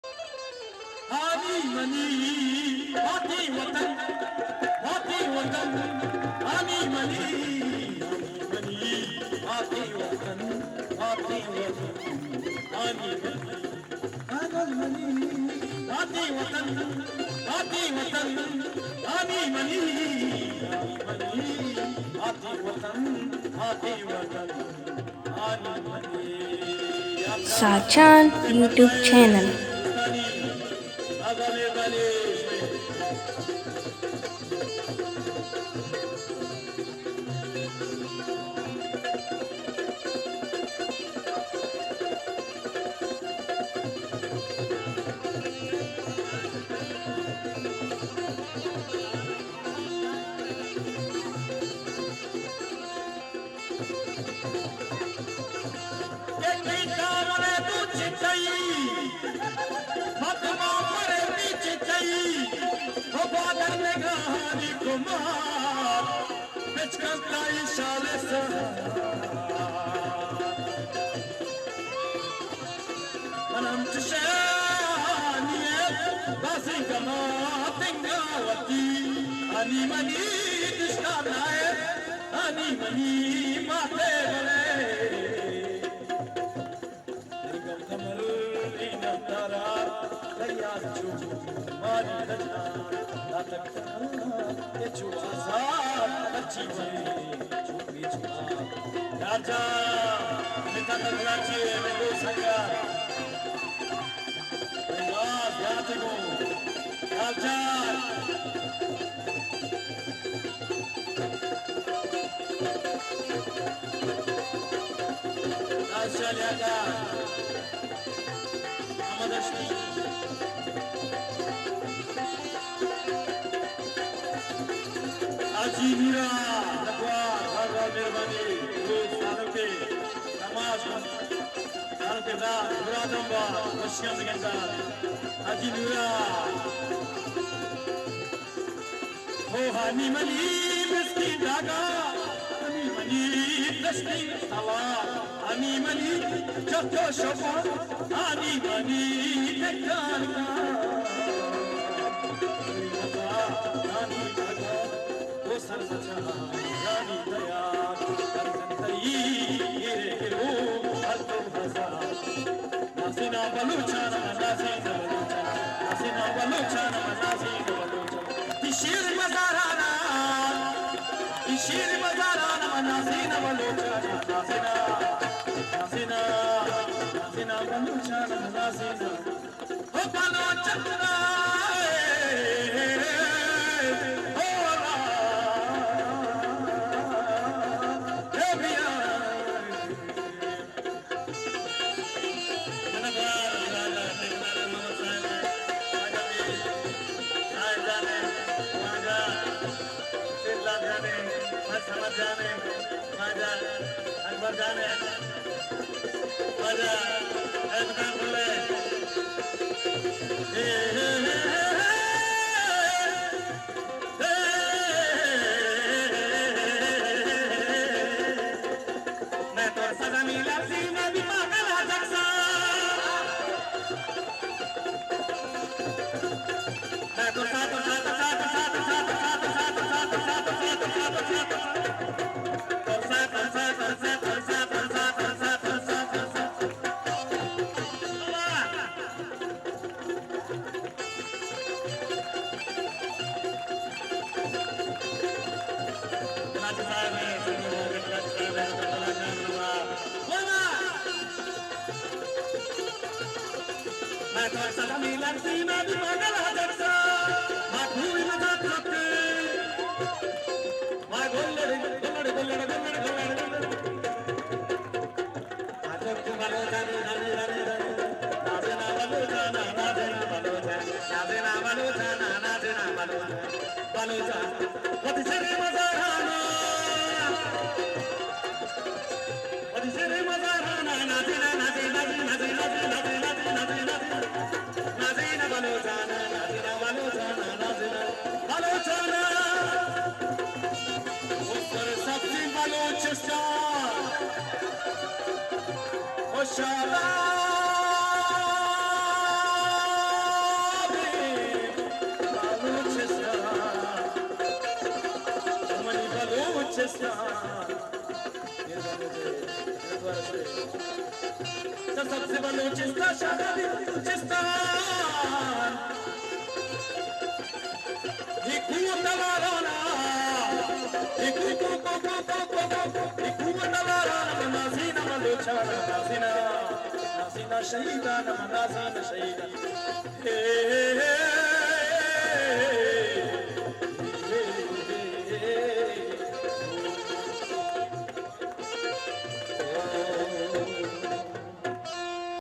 आनी मनी आती वतन आनी मनी आती वतन आनी मनी आती वतन आनी मनी आती वतन आनी money Sachan YouTube channel. Ani mani dishna hai, ani mani maate bale. Nigam kamal ina tara, kaya chu mari rajna, la takta ye chu azad, kachi bale, chupri chuma. Raja, mita nagrachi, mego sanga. Raz yate go, Raja. Australia'da Amadeşli Ajimira Nakwa Bhagwa Mirbani Ruz Sanuke Namaz Sanuke Da Muradamba Başkan Genda Ajimira Ho Hani Mani Miski Daga Hani Mani Dashti Salah Ani mani jatto shofa ani mani tekkarka ani daga o sarsacha yani daya karsantai ero alto bhaza nasina baluchana nasina baluchana tishir mazarana nasina baluchana nasina baluchana nasina ho baluchana hola devia समझ जाने मजा अकबर जाने मजा ऐसा बोले मैं तो सदा मिला सी मैं भी पागल आ सकता मैं तो साथ बस्यान सबसे बलोचिस्तान शादी बलोचिस्तान इकू तवाराना इकू तवाराना नाज़ीना बलोचाना नाज़ीना शहीदाना नाज़ीना शहीदा